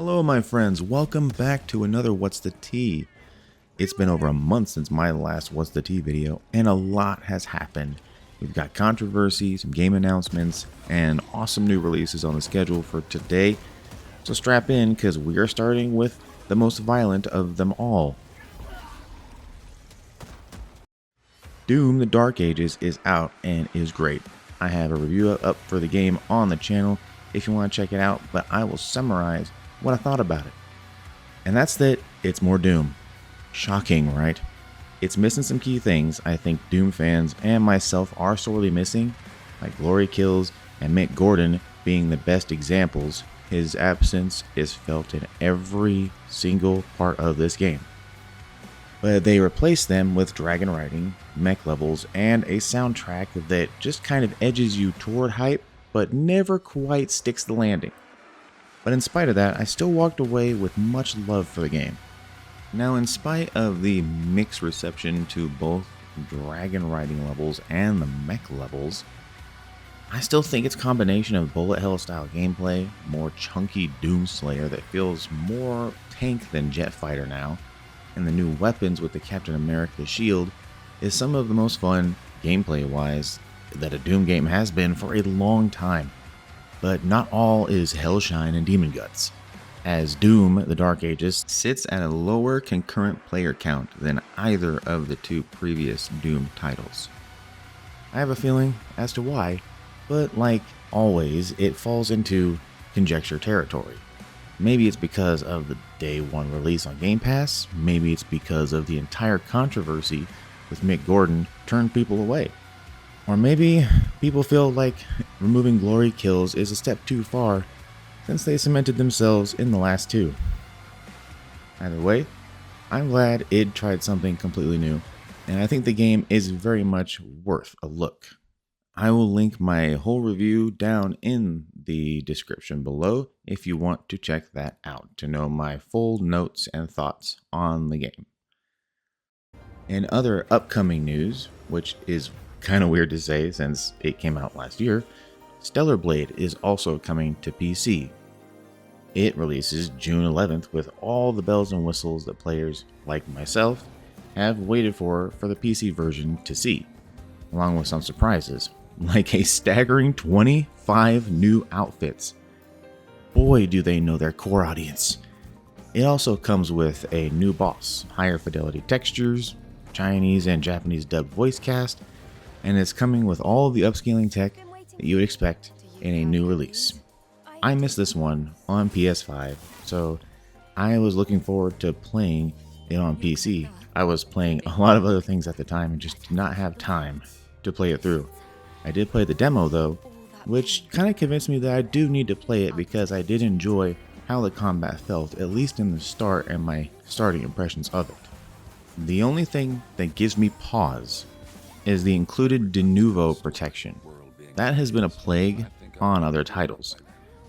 Hello my friends, welcome back to another What's the Tea. It's been over a month since my last What's the Tea video, and a lot has happened. We've got controversy, some game announcements, and awesome new releases on the schedule for today. So strap in, because we are starting with the most violent of them all. Doom: The Dark Ages is out and is great. I have a review up for the game on the channel if you want to check it out, but I will summarize what I thought about it. And that's that it's more Doom. Shocking, right? It's missing some key things I think Doom fans and myself are sorely missing, like glory kills and Mick Gordon being the best examples. His absence is felt in every single part of this game. But they replace them with dragon riding, mech levels, and a soundtrack that just kind of edges you toward hype, but never quite sticks the landing. But in spite of that, I still walked away with much love for the game. Now, in spite of the mixed reception to both dragon riding levels and the mech levels, I still think its combination of bullet hell style gameplay, more chunky Doomslayer that feels more tank than jet fighter now, and the new weapons with the Captain America shield is some of the most fun gameplay wise that a Doom game has been for a long time. But not all is Hellshine and Demon Guts, as Doom: The Dark Ages sits at a lower concurrent player count than either of the two previous Doom titles. I have a feeling as to why, but like always, it falls into conjecture territory. Maybe it's because of the day one release on Game Pass, maybe it's because of the entire controversy with Mick Gordon turned people away. Or maybe people feel like removing glory kills is a step too far since they cemented themselves in the last two. Either way, I'm glad id tried something completely new, and I think the game is very much worth a look. I will link my whole review down in the description below if you want to check that out to know my full notes and thoughts on the game. In other upcoming news, which is kind of weird to say since it came out last year, Stellar Blade is also coming to PC. It releases June 11th with all the bells and whistles that players like myself have waited for the PC version to see, along with some surprises, like a staggering 25 new outfits. Boy, do they know their core audience. It also comes with a new boss, higher fidelity textures, Chinese and Japanese dubbed voice cast, and it's coming with all the upscaling tech that you would expect in a new release. I missed this one on PS5, so I was looking forward to playing it on PC. I was playing a lot of other things at the time and just did not have time to play it through. I did play the demo though, which kind of convinced me that I do need to play it because I did enjoy how the combat felt, at least in the start and my starting impressions of it. The only thing that gives me pause is the included de novo protection. That has been a plague on other titles,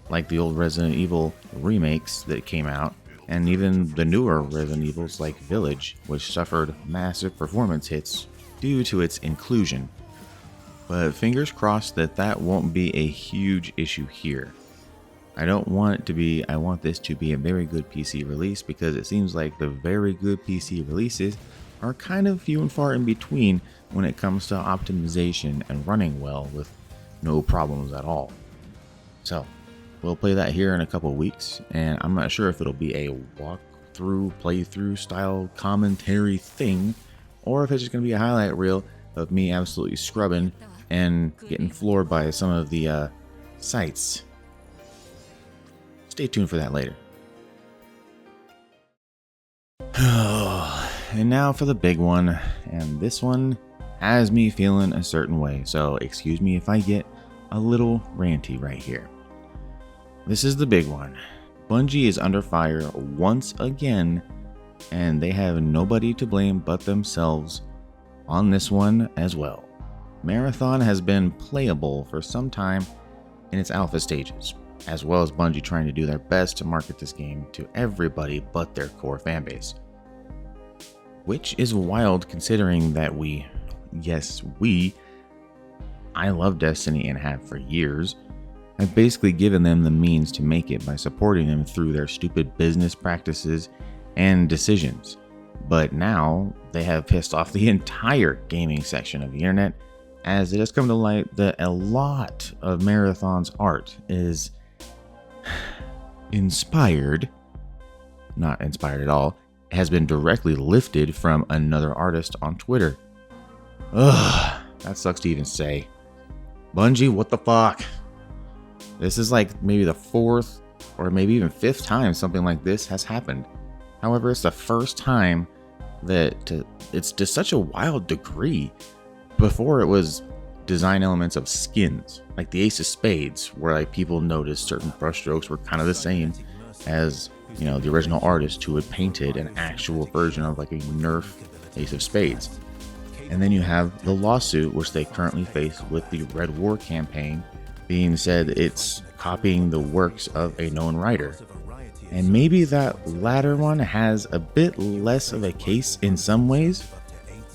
like the old Resident Evil remakes that came out, and even the newer Resident Evils like Village, which suffered massive performance hits due to its inclusion. But fingers crossed that that won't be a huge issue here. I want this to be a very good PC release because it seems like the very good PC releases are kind of few and far in between when it comes to optimization and running well with no problems at all. So we'll play that here in a couple weeks, and I'm not sure if it'll be a walkthrough, playthrough style commentary thing, or if it's just going to be a highlight reel of me absolutely scrubbing and getting floored by some of the sights. Stay tuned for that later. And now for the big one, and this one has me feeling a certain way, so excuse me if I get a little ranty right here. This is the big one. Bungie is under fire once again, and they have nobody to blame but themselves on this one as well. Marathon has been playable for some time in its alpha stages, as well as Bungie trying to do their best to market this game to everybody but their core fanbase. Which is wild considering that I love Destiny and have for years, have basically given them the means to make it by supporting them through their stupid business practices and decisions. But now they have pissed off the entire gaming section of the internet, as it has come to light that a lot of Marathon's art is inspired, not inspired at all, has been directly lifted from another artist on Twitter. Ugh, that sucks to even say. Bungie, what the fuck? This is like maybe the fourth or maybe even fifth time something like this has happened. However, it's the first time that it's to such a wild degree. Before, it was design elements of skins, like the Ace of Spades, where like people noticed certain brushstrokes were kind of the same as, you know, the original artist who had painted an actual version of like a Nerf Ace of Spades. And then you have the lawsuit, which they currently face with the Red War campaign, being said it's copying the works of a known writer. And maybe that latter one has a bit less of a case in some ways,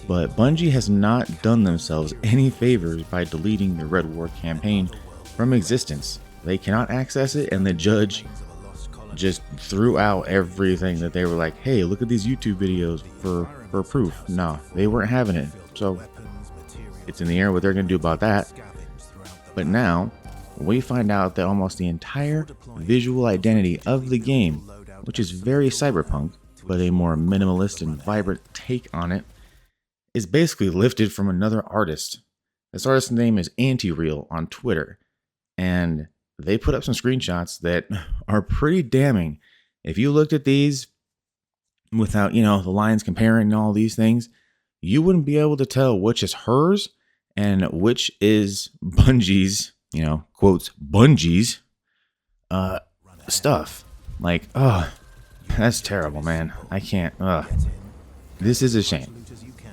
but Bungie has not done themselves any favors by deleting the Red War campaign from existence. They cannot access it, and the judge just threw out everything that they were like, hey, look at these YouTube videos for proof. No, they weren't having it. So it's in the air what they're going to do about that. But now we find out that almost the entire visual identity of the game, which is very cyberpunk, but a more minimalist and vibrant take on it, is basically lifted from another artist. This artist's name is Anti-Real on Twitter, and they put up some screenshots that are pretty damning. If you looked at these without, you know, the lines comparing and all these things, you wouldn't be able to tell which is hers and which is Bungie's, you know, quotes, Bungie's stuff. Like, oh, that's terrible, man. I can't, this is a shame.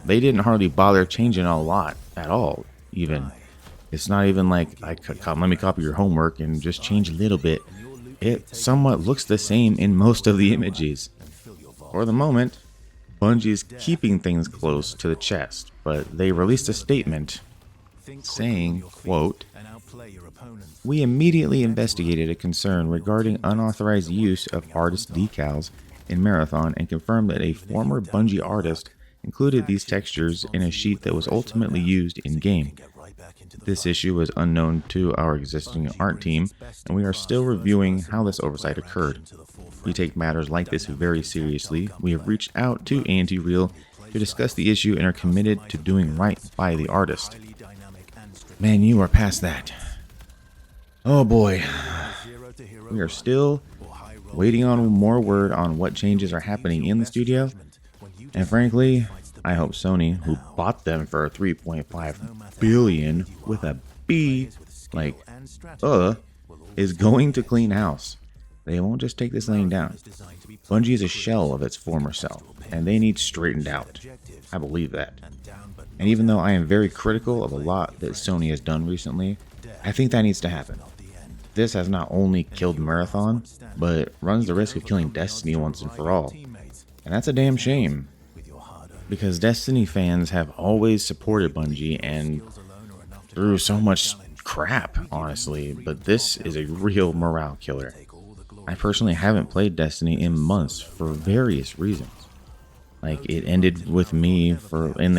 They didn't hardly bother changing a lot at all, even. It's not even like, let me copy your homework and just change a little bit. It somewhat looks the same in most of the images. For the moment, Bungie is keeping things close to the chest, but they released a statement saying, quote, "We immediately investigated a concern regarding unauthorized use of artist decals in Marathon and confirmed that a former Bungie artist included these textures in a sheet that was ultimately used in-game. This issue was unknown to our existing art team, and we are still reviewing how this oversight occurred. We take matters like this very seriously. We have reached out to Anti-Real to discuss the issue and are committed to doing right by the artist." Man, you are past that. Oh boy. We are still waiting on more word on what changes are happening in the studio. And frankly, I hope Sony, who bought them for $3.5 billion with a B, like, is going to clean house. They won't just take this laying down. Bungie is a shell of its former self, and they need straightened out. I believe that. And even though I am very critical of a lot that Sony has done recently, I think that needs to happen. This has not only killed Marathon, but runs the risk of killing Destiny once and for all. And that's a damn shame, because Destiny fans have always supported Bungie and through so much crap, honestly, but this is a real morale killer. I personally haven't played Destiny in months for various reasons. Like, it ended with me in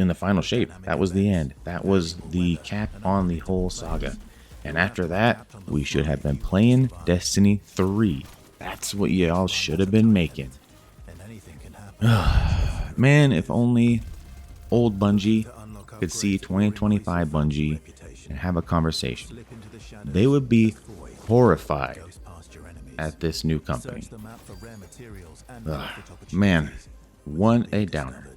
the final shape. That was the end. That was the cap on the whole saga. And after that, we should have been playing Destiny 3. That's what y'all should have been making. Man, if only old Bungie could see 2025 Bungie and have a conversation. They would be horrified at this new company. Man, one a downer.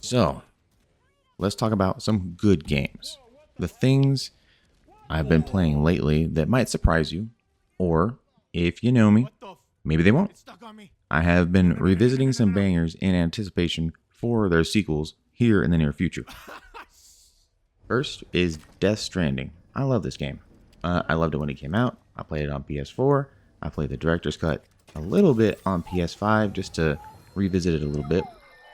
So, let's talk about some good games. The things I've been playing lately that might surprise you, or if you know me, maybe they won't. I have been revisiting some bangers in anticipation for their sequels here in the near future. First is Death Stranding. I love this game. I loved it when it came out. I played it on PS4. I played the director's cut a little bit on PS5 just to revisit it a little bit.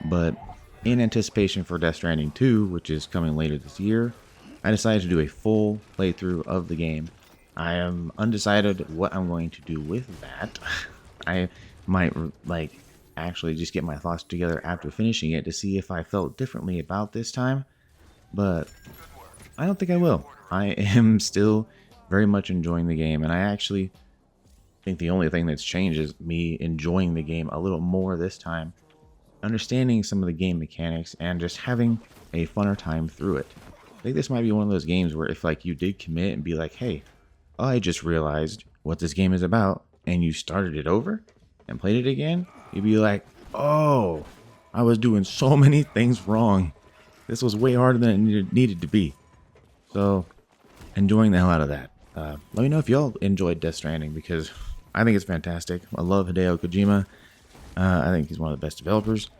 But in anticipation for Death Stranding 2, which is coming later this year, I decided to do a full playthrough of the game. I am undecided what I'm going to do with that. I might like actually just get my thoughts together after finishing it to see if I felt differently about this time, but I don't think I will. I am still very much enjoying the game, and I actually think the only thing that's changed is me enjoying the game a little more this time, understanding some of the game mechanics, and just having a funner time through it. I think this might be one of those games where if like you did commit and be like, hey, I just realized what this game is about, and you started it over and played it again, you'd be like, oh, I was doing so many things wrong. This was way harder than it needed to be. So, enjoying the hell out of that. Let me know if y'all enjoyed Death Stranding, because I think it's fantastic. I love Hideo Kojima. I think he's one of the best developers.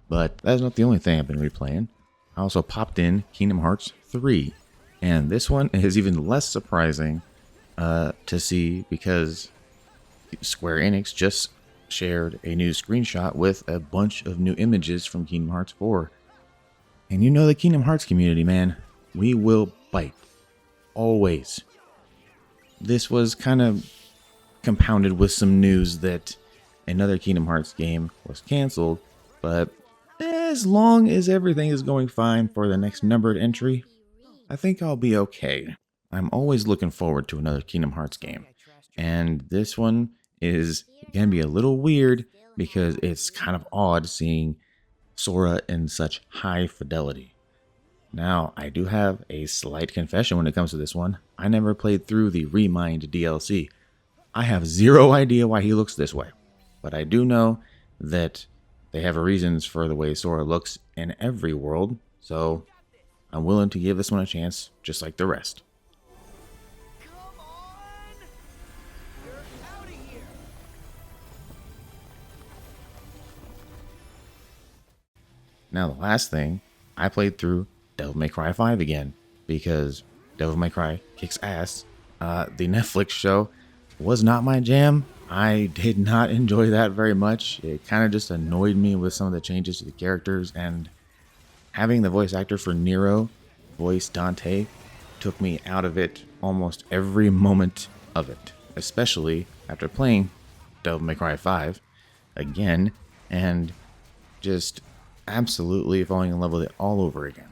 But that's not the only thing I've been replaying. I also popped in Kingdom Hearts 3. And this one is even less surprising to see, because Square Enix just shared a new screenshot with a bunch of new images from Kingdom Hearts 4. And you know the Kingdom Hearts community, man. We will bite. Always. This was kind of compounded with some news that another Kingdom Hearts game was canceled, but as long as everything is going fine for the next numbered entry, I think I'll be okay. I'm always looking forward to another Kingdom Hearts game, and this one is going to be a little weird because it's kind of odd seeing Sora in such high fidelity. Now, I do have a slight confession when it comes to this one. I never played through the Remind DLC. I have zero idea why he looks this way, but I do know that they have reasons for the way Sora looks in every world, so I'm willing to give this one a chance, just like the rest. Come on! You're out of here! Now, the last thing, I played through Devil May Cry 5 again, because Devil May Cry kicks ass. The Netflix show was not my jam. I did not enjoy that very much. It kind of just annoyed me with some of the changes to the characters, and having the voice actor for Nero voice Dante took me out of it almost every moment of it, especially after playing Devil May Cry 5 again and just absolutely falling in love with it all over again.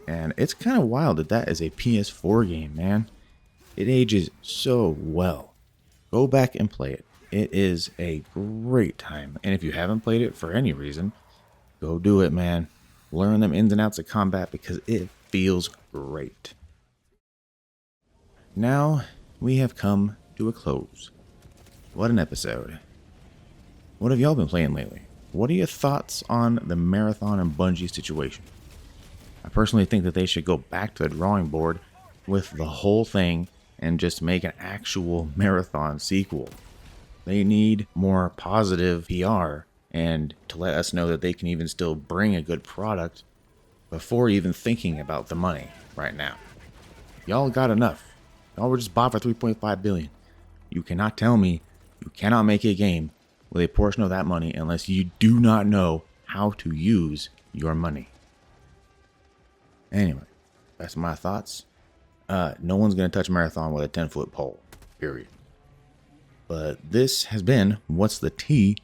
And it's kind of wild that that is a PS4 game, man. It ages so well. Go back and play it. It is a great time. And if you haven't played it for any reason, go do it, man. Learn them ins and outs of combat because it feels great. Now we have come to a close. What an episode. What have y'all been playing lately? What are your thoughts on the Marathon and Bungie situation? I personally think that they should go back to the drawing board with the whole thing and just make an actual Marathon sequel. They need more positive PR and to let us know that they can even still bring a good product before even thinking about the money right now. Y'all got enough. Y'all were just bought for $3.5 billion. You cannot tell me you cannot make a game with a portion of that money unless you do not know how to use your money. Anyway, that's my thoughts. No one's going to touch Marathon with a 10-foot pole, period. But this has been What's the Tea?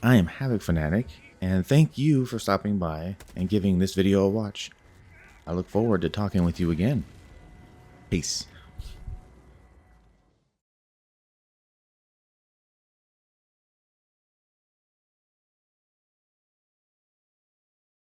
I am Havoc Fanatic, and thank you for stopping by and giving this video a watch. I look forward to talking with you again. Peace.